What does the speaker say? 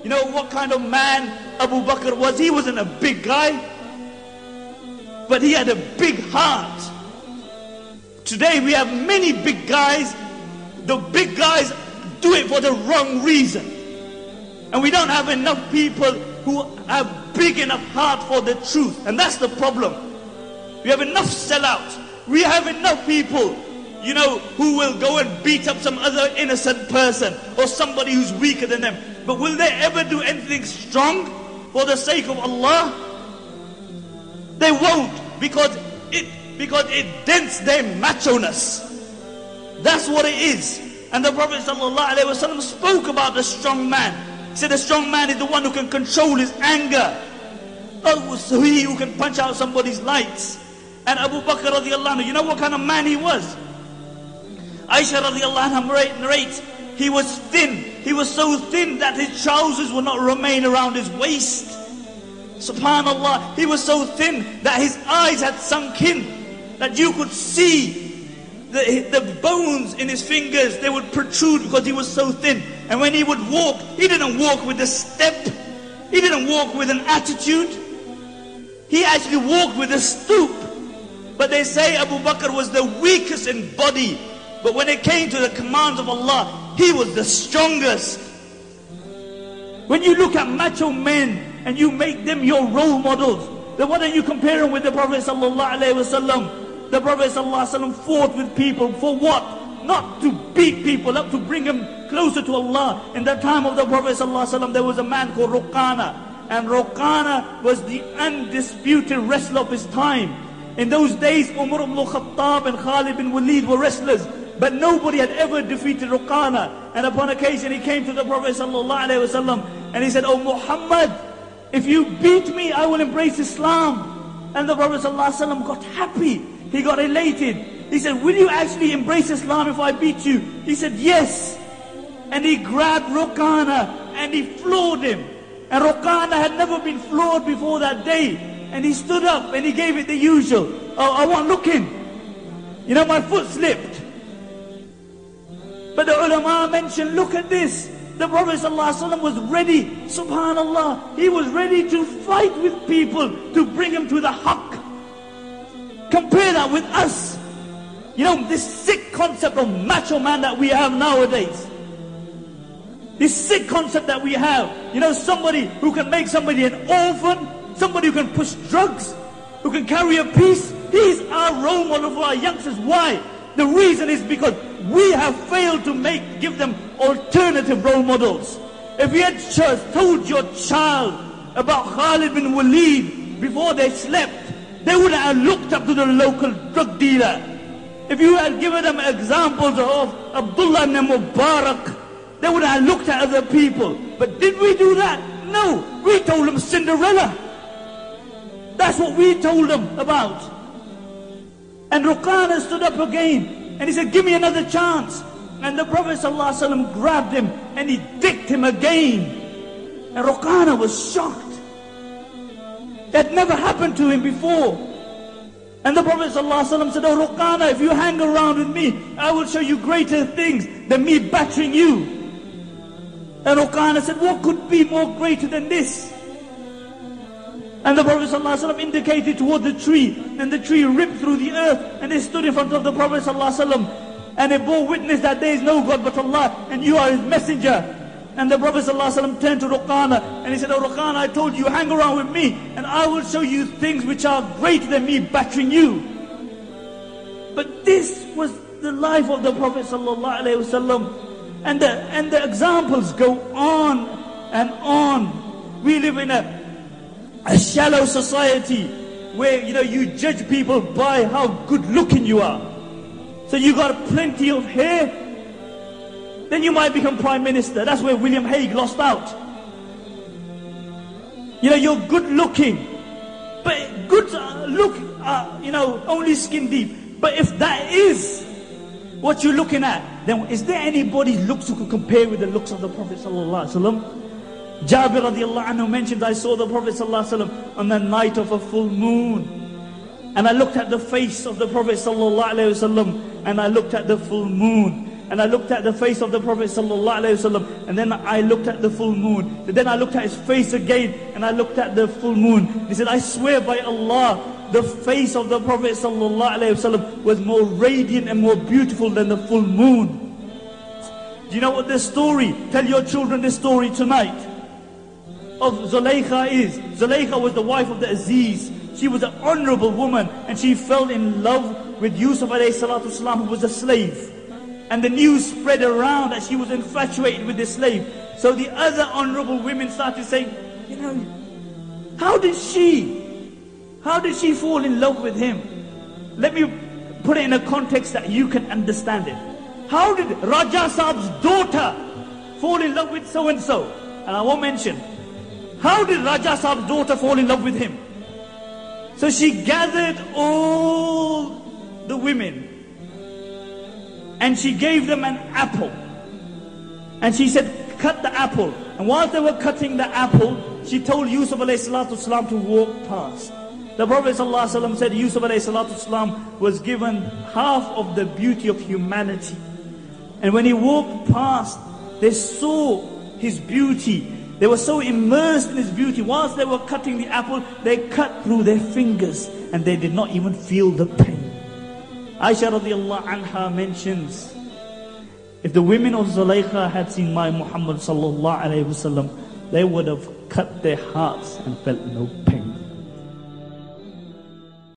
You know what kind of man Abu Bakr was? He wasn't a big guy, but he had a big heart. Today we have many big guys. The big guys do it for the wrong reason. And we don't have enough people who have big enough heart for the truth. And that's the problem. We have enough sellouts. We have enough people, you know, who will go and beat up some other innocent person or somebody who's weaker than them. But will they ever do anything strong for the sake of Allah? They won't, because it dents their macho-ness. That's what it is. And the Prophet ﷺ spoke about the strong man. He said the strong man is the one who can control his anger. So he who can punch out somebody's lights. And Abu Bakr radiallahu anhu, you know what kind of man he was? Aisha radiallahu anha narrates, he was thin. He was so thin that his trousers would not remain around his waist. Subhanallah, he was so thin that his eyes had sunk in, that you could see the bones in his fingers, they would protrude because he was so thin. And when he would walk, he didn't walk with a step. He didn't walk with an attitude. He actually walked with a stoop. But they say Abu Bakr was the weakest in body. But when it came to the commands of Allah, he was the strongest. When you look at macho men and you make them your role models, then why don't you compare them with the Prophet ﷺ? The Prophet ﷺ fought with people for what? Not to beat people up, to bring them closer to Allah. In the time of the Prophet ﷺ, there was a man called Ruqana. And Ruqana was the undisputed wrestler of his time. In those days, Umar ibn Khattab and Khalid bin Walid were wrestlers. But nobody had ever defeated Ruqana. And upon occasion, he came to the Prophet ﷺ and he said, "Oh Muhammad, if you beat me, I will embrace Islam." And the Prophet ﷺ got happy. He got elated. He said, "Will you actually embrace Islam if I beat you?" He said, "Yes." And he grabbed Ruqana and he floored him. And Ruqana had never been floored before that day. And he stood up and he gave it the usual. "Oh, I wasn't looking. You know, my foot slipped." But the ulama mentioned, look at this. The Prophet ﷺ was ready, subhanallah. He was ready to fight with people to bring them to the haqq. Compare that with us. You know, this sick concept of macho man that we have nowadays. This sick concept that we have. You know, somebody who can make somebody an orphan, somebody who can push drugs, who can carry a piece. He's our role model for our youngsters. Why? The reason is because we have failed to give them alternative role models. If you had told your child about Khalid bin Walid before they slept, they would have looked up to the local drug dealer. If you had given them examples of Abdullah ibn Mubarak, they would have looked at other people. But did we do that? No. We told them Cinderella. That's what we told them about. And Ruqana stood up again and he said, "Give me another chance." And the Prophet ﷺ grabbed him and he dicked him again. And Ruqana was shocked. It had never happened to him before. And the Prophet ﷺ said, "Oh Ruqana, if you hang around with me, I will show you greater things than me battering you." And Ruqana said, "What could be more greater than this?" And the Prophet ﷺ indicated toward the tree, and the tree ripped through the earth, and they stood in front of the Prophet ﷺ, and they bore witness that there is no God but Allah, and you are His messenger. And the Prophet ﷺ turned to Ruqana, and he said, "Oh Ruqana, I told you, hang around with me, and I will show you things which are greater than me battering you." But this was the life of the Prophet ﷺ, and the examples go on and on. We live in a shallow society where, you know, you judge people by how good looking you are. So you got plenty of hair, then you might become prime minister. That's where William Hague lost out. You know, you're good looking, but good look, you know, only skin deep. But if that is what you're looking at, then is there anybody's looks who could compare with the looks of the Prophet sallallahu alaihi wasallam? Jabir radiallahu anhu mentioned, I saw the Prophet sallallahu alaihi wasallam on the night of a full moon. And I looked at the face of the Prophet sallallahu alaihi wasallam, and I looked at the full moon. and I looked at the face of the Prophet ﷺ, and then I looked at the full moon. Then I looked at his face again, and I looked at the full moon. He said, I swear by Allah, the face of the Prophet ﷺ was more radiant and more beautiful than the full moon. Do you know what this story, tell your children this story tonight, of Zulaykha is? Zulaykha was the wife of the Aziz. She was an honorable woman, and she fell in love with Yusuf alayhi salatu wasalam, who was a slave. And the news spread around that she was infatuated with this slave. So the other honorable women started saying, you know, how did she fall in love with him? Let me put it in a context that you can understand it. How did Raja Saab's daughter fall in love with so-and-so? And I won't mention. How did Raja Saab's daughter fall in love with him? So she gathered all the women and she gave them an apple. And she said, cut the apple. And whilst they were cutting the apple, she told Yusuf alayhi salatu wasalam to walk past. The Prophet ﷺ said Yusuf alayhi salatu wasalam was given half of the beauty of humanity. And when he walked past, they saw his beauty. They were so immersed in his beauty. Whilst they were cutting the apple, they cut through their fingers and they did not even feel the pain. Aisha radiallahu anha mentions, if the women of Zulaykha had seen my Muhammad sallallahu alayhi wasallam, they would have cut their hearts and felt no pain.